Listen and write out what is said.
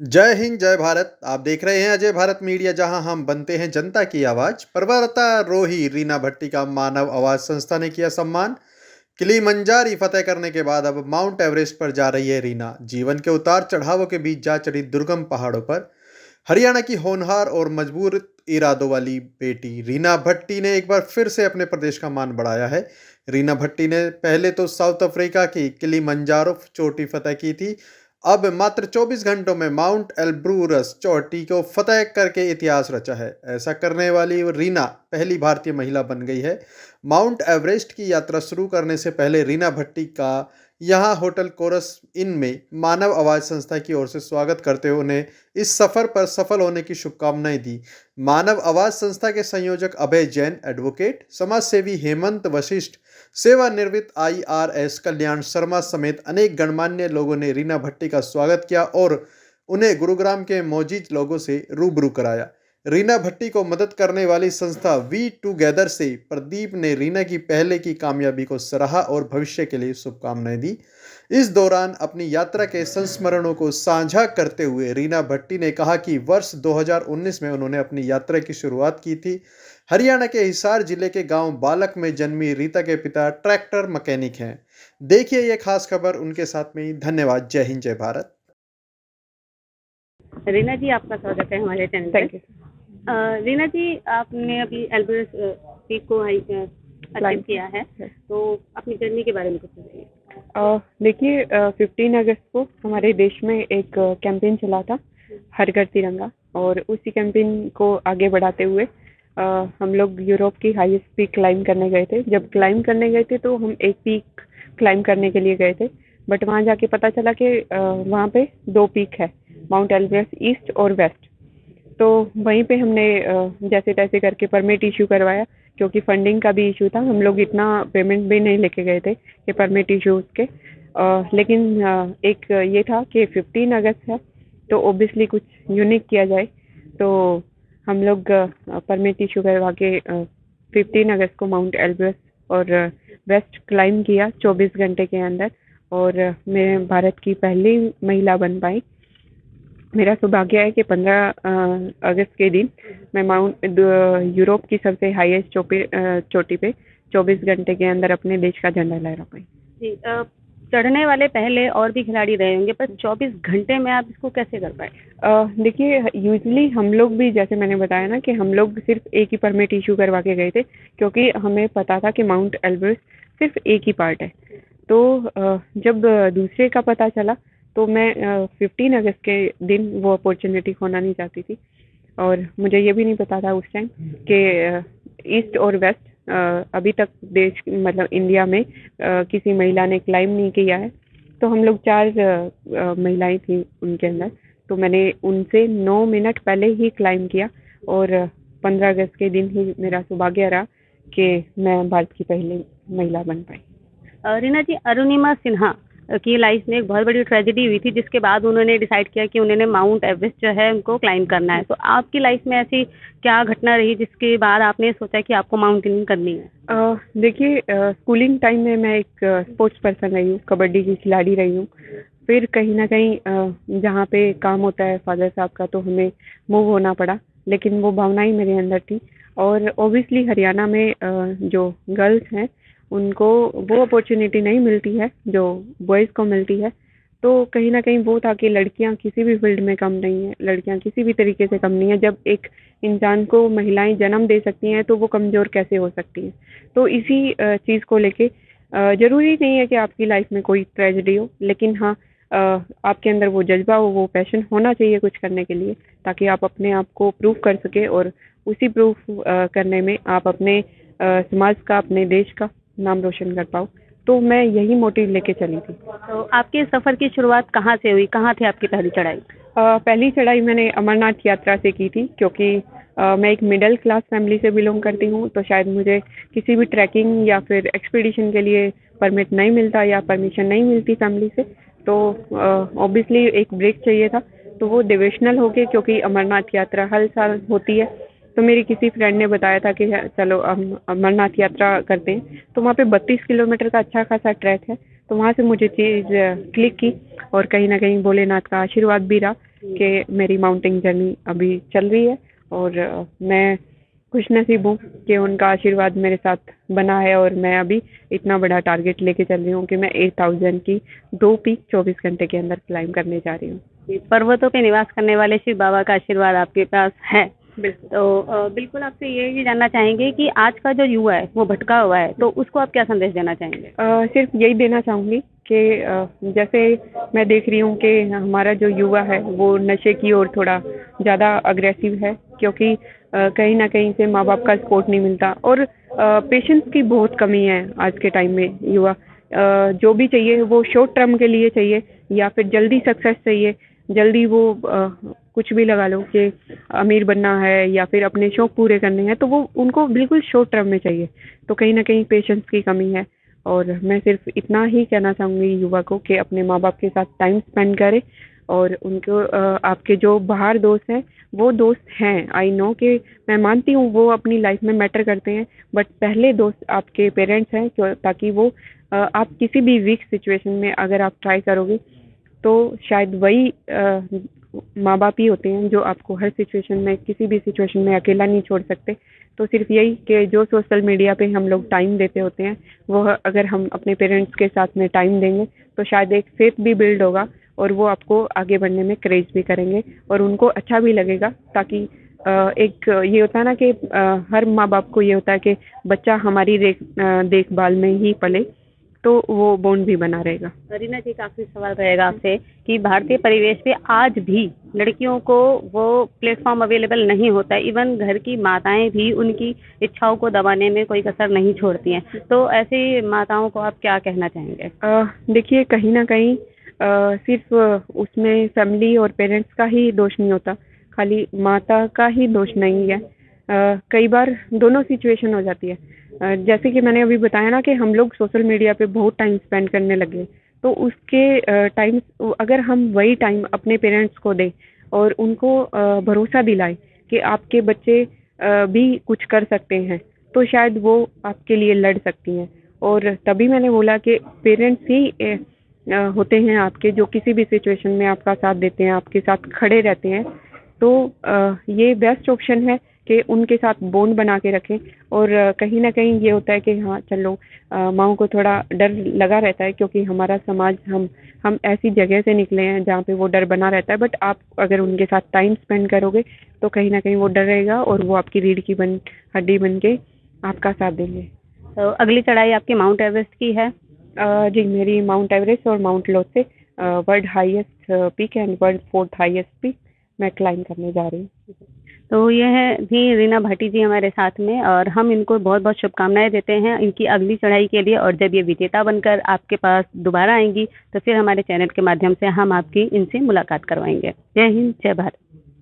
जय हिंद, जय भारत। आप देख रहे हैं अजय भारत मीडिया, जहां हम बनते हैं जनता की आवाज। पर्वतारोही रीना भट्टी का मानव आवाज संस्था ने किया सम्मान। किलीमंजारी फतेह करने के बाद अब माउंट एवरेस्ट पर जा रही है रीना। जीवन के उतार चढ़ावों के बीच जा चढ़ी दुर्गम पहाड़ों पर हरियाणा की होनहार और मजबूर इरादों वाली बेटी रीना भट्टी ने एक बार फिर से अपने प्रदेश का मान बढ़ाया है। रीना भट्टी ने पहले तो साउथ अफ्रीका की किलीमंजारो चोटी फतेह की थी। अब मात्र 24 घंटों में माउंट एल्ब्रूरस चोटी को फतेह करके इतिहास रचा है। ऐसा करने वाली रीना पहली भारतीय महिला बन गई है। माउंट एवरेस्ट की यात्रा शुरू करने से पहले रीना भट्टी का यहाँ होटल कोरस इन में मानव आवाज संस्था की ओर से स्वागत करते हुए उन्हें इस सफर पर सफल होने की शुभकामनाएं दी। मानव आवाज संस्था के संयोजक अभय जैन, एडवोकेट, समाज सेवी हेमंत वशिष्ठ, सेवानिवृत्त आईआरएस कल्याण शर्मा समेत अनेक गणमान्य लोगों ने रीना भट्टी का स्वागत किया और उन्हें गुरुग्राम के मौजूद लोगों से रूबरू कराया। रीना भट्टी को मदद करने वाली संस्था वी टूगेदर से प्रदीप ने रीना की पहले की कामयाबी को सराहा और भविष्य के लिए शुभकामनाएं दी। इस दौरान अपनी यात्रा के संस्मरणों को साझा करते हुए रीना भट्टी ने कहा कि वर्ष 2019 में उन्होंने अपनी यात्रा की शुरुआत की थी। हरियाणा के हिसार जिले के गांव बालक में जन्मी रीता के पिता ट्रैक्टर मैकेनिक हैं। देखिए ये खास खबर उनके साथ में। धन्यवाद। जय हिंद, जय भारत। रीना जी, आपका स्वागत है हमारे चैनल पे। Thank you. रीना जी, आपने अभी एल्ब्रूस पीक को अचीव किया है, तो अपनी जर्नी के बारे में कुछ बताइए। देखिए, 15 अगस्त को हमारे देश में एक कैंपेन चला था, हर घर तिरंगा, और उसी कैंपेन को आगे बढ़ाते हुए हम लोग यूरोप की हाईएस्ट पीक क्लाइम करने गए थे। जब क्लाइम करने गए थे तो हम एक पीक क्लाइम करने के लिए गए थे, बट वहाँ जाके पता चला कि वहाँ पे 2 पीक है, माउंट एल्ब्रस ईस्ट और वेस्ट। तो वहीं पे हमने जैसे तैसे करके परमिट इशू करवाया, क्योंकि फंडिंग का भी इशू था। हम लोग इतना पेमेंट भी नहीं लेके गए थे कि परमिट इशूज़ के, लेकिन एक ये था कि 15 अगस्त है तो ऑब्वियसली कुछ यूनिक किया जाए। तो हम लोग परमिट इशू करवा के 15 अगस्त को माउंट एल्ब्रस और वेस्ट क्लाइम किया 24 घंटे के अंदर, और मैं भारत की पहली महिला बन पाई। मेरा सौभाग्य है कि 15 अगस्त के दिन मैं यूरोप की सबसे हाईएस्ट चोटी पे 24 घंटे के अंदर अपने देश का झंडा लहरा पाई। जी, चढ़ने वाले पहले और भी खिलाड़ी रहे होंगे, पर 24 घंटे में आप इसको कैसे कर पाए? देखिए, यूजुअली हम लोग भी, जैसे मैंने बताया ना, कि हम लोग सिर्फ एक ही परमिट इशू करवा के गए थे, क्योंकि हमें पता था कि माउंट एल्ब्रस सिर्फ एक ही पार्ट है। तो जब दूसरे का पता चला तो मैं 15 अगस्त के दिन वो अपॉर्चुनिटी खोना नहीं चाहती थी, और मुझे ये भी नहीं पता था उस टाइम कि ईस्ट और वेस्ट अभी तक देश, मतलब इंडिया में किसी महिला ने क्लाइम नहीं किया है। तो हम लोग 4 महिलाएं थी उनके अंदर, तो मैंने उनसे 9 मिनट पहले ही क्लाइम किया, और 15 अगस्त के दिन ही मेरा सौभाग्य रहा कि मैं भारत की पहली महिला बन पाई। रीना जी, अरुणिमा सिन्हा की लाइफ में एक बहुत बड़ी ट्रेजेडी हुई थी, जिसके बाद उन्होंने डिसाइड किया कि उन्होंने माउंट एवरेस्ट जो है उनको क्लाइम करना है। तो आपकी लाइफ में ऐसी क्या घटना रही जिसके बाद आपने सोचा कि आपको माउंटेनिंग करनी है? देखिए, स्कूलिंग टाइम में मैं एक स्पोर्ट्स पर्सन रही हूँ, कबड्डी की खिलाड़ी रही हूँ। फिर कहीं ना कहीं जहाँ पे काम होता है फादर साहब का, तो हमें मूव होना पड़ा, लेकिन वो भावना ही मेरे अंदर थी। और ओबियसली हरियाणा में जो गर्ल्स हैं उनको वो अपॉर्चुनिटी नहीं मिलती है जो बॉयज़ को मिलती है। तो कहीं न कहीं वो था कि लड़कियाँ किसी भी फील्ड में कम नहीं है, लड़कियाँ किसी भी तरीके से कम नहीं है। जब एक इंसान को महिलाएँ जन्म दे सकती हैं तो वो कमज़ोर कैसे हो सकती हैं। तो इसी चीज़ को लेके ज़रूरी नहीं है कि आपकी लाइफ में कोई ट्रेजेडी हो, लेकिन हाँ, आपके अंदर वो जज़्बा हो, वो पैशन होना चाहिए कुछ करने के लिए, ताकि आप अपने आप को प्रूव कर सकें, और उसी प्रूफ करने में आप अपने समाज का, अपने देश का नाम रोशन कर पाओ। तो मैं यही मोटिव लेके चली थी। तो आपके सफ़र की शुरुआत कहाँ से हुई? कहाँ थी आपकी पहली चढ़ाई? पहली चढ़ाई मैंने अमरनाथ यात्रा से की थी, क्योंकि मैं एक मिडिल क्लास फैमिली से बिलोंग करती हूँ, तो शायद मुझे किसी भी ट्रैकिंग या फिर एक्सपीडिशन के लिए परमिट नहीं मिलता या परमिशन नहीं मिलती फैमिली से। तो ऑब्वियसली एक ब्रेक चाहिए था, तो वो डिविजनल हो गए, क्योंकि अमरनाथ यात्रा हर साल होती है। तो मेरी किसी फ्रेंड ने बताया था कि चलो हम अमरनाथ यात्रा करते हैं। तो वहाँ पे 32 किलोमीटर का अच्छा खासा ट्रैक है, तो वहाँ से मुझे चीज़ क्लिक की, और कहीं ना कहीं भोलेनाथ का आशीर्वाद भी रहा कि मेरी माउंटिंग जर्नी अभी चल रही है और मैं खुशनसीब हूँ कि उनका आशीर्वाद मेरे साथ बना है और मैं अभी इतना बड़ा टारगेट लेके चल रही हूँ कि मैं 8000 की 2 पीक 24 घंटे के अंदर क्लाइम करने जा रही हूँ। पर्वतों पे निवास करने वाले शिव बाबा का आशीर्वाद आपके पास है। बिल्कुल। तो बिल्कुल आपसे ये भी जानना चाहेंगे कि आज का जो युवा है वो भटका हुआ है, तो उसको आप क्या संदेश देना चाहेंगे? सिर्फ यही देना चाहूँगी कि जैसे मैं देख रही हूँ कि हमारा जो युवा है वो नशे की ओर थोड़ा ज़्यादा अग्रेसिव है, क्योंकि कहीं ना कहीं से माँ बाप का सपोर्ट नहीं मिलता और पेशेंस की बहुत कमी है आज के टाइम में। युवा जो भी चाहिए वो शॉर्ट टर्म के लिए चाहिए या फिर जल्दी सक्सेस चाहिए, जल्दी वो कुछ भी लगा लो कि अमीर बनना है या फिर अपने शौक पूरे करने हैं, तो वो उनको बिल्कुल शॉर्ट टर्म में चाहिए। तो कहीं ना कहीं पेशेंस की कमी है और मैं सिर्फ इतना ही कहना चाहूँगी युवा को कि अपने माँ बाप के साथ टाइम स्पेंड करें और उनको आपके जो बाहर दोस्त हैं वो दोस्त हैं, आई नो कि मैं मानती हूँ वो अपनी लाइफ में मैटर करते हैं, बट पहले दोस्त आपके पेरेंट्स हैं, ताकि वो आप किसी भी वीक सिचुएशन में अगर आप ट्राई करोगे तो शायद वही माँ बाप ही होते हैं जो आपको हर सिचुएशन में, किसी भी सिचुएशन में अकेला नहीं छोड़ सकते। तो सिर्फ यही कि जो सोशल मीडिया पे हम लोग टाइम देते होते हैं वो अगर हम अपने पेरेंट्स के साथ में टाइम देंगे तो शायद एक फेथ भी बिल्ड होगा और वो आपको आगे बढ़ने में क्रेज भी करेंगे और उनको अच्छा भी लगेगा। ताकि एक ये होता है ना कि हर माँ बाप को ये होता है कि बच्चा हमारी देखभाल में ही पले, तो वो बॉन्ड भी बना रहेगा। रीना जी, काफी सवाल रहेगा आपसे कि भारतीय परिवेश में आज भी लड़कियों को वो प्लेटफॉर्म अवेलेबल नहीं होता है, इवन घर की माताएं भी उनकी इच्छाओं को दबाने में कोई कसर नहीं छोड़ती हैं, तो ऐसी माताओं को आप क्या कहना चाहेंगे? देखिए, कहीं ना कहीं सिर्फ उसमें फैमिली और पेरेंट्स का ही दोष नहीं होता, खाली माता का ही दोष नहीं है। कई बार दोनों सिचुएशन हो जाती है। जैसे कि मैंने अभी बताया ना कि हम लोग सोशल मीडिया पे बहुत टाइम स्पेंड करने लगे, तो उसके टाइम अगर हम वही टाइम अपने पेरेंट्स को दें और उनको भरोसा दिलाएं कि आपके बच्चे भी कुछ कर सकते हैं, तो शायद वो आपके लिए लड़ सकती हैं। और तभी मैंने बोला कि पेरेंट्स ही होते हैं आपके जो किसी भी सिचुएशन में आपका साथ देते हैं, आपके साथ खड़े रहते हैं। तो ये बेस्ट ऑप्शन है कि उनके साथ बॉन्ड बना के रखें। और कहीं ना कहीं ये होता है कि हाँ चलो, माँओं को थोड़ा डर लगा रहता है, क्योंकि हमारा समाज, हम ऐसी जगह से निकले हैं जहाँ पे वो डर बना रहता है। बट आप अगर उनके साथ टाइम स्पेंड करोगे तो कहीं ना कहीं वो डर रहेगा और वो आपकी रीढ़ की हड्डी बन के आपका साथ देंगे। तो अगली चढ़ाई आपकी माउंट एवरेस्ट की है? जी, मेरी माउंट एवरेस्ट और Mount Lhotse world highest peak and world 4th highest peak मैं क्लाइम करने जा रही हूँ। तो ये है भी रीना भाटी जी हमारे साथ में, और हम इनको बहुत बहुत शुभकामनाएं देते हैं इनकी अगली चढ़ाई के लिए। और जब ये विजेता बनकर आपके पास दोबारा आएंगी तो फिर हमारे चैनल के माध्यम से हम आपकी इनसे मुलाकात करवाएंगे। जय हिंद, जय भारत।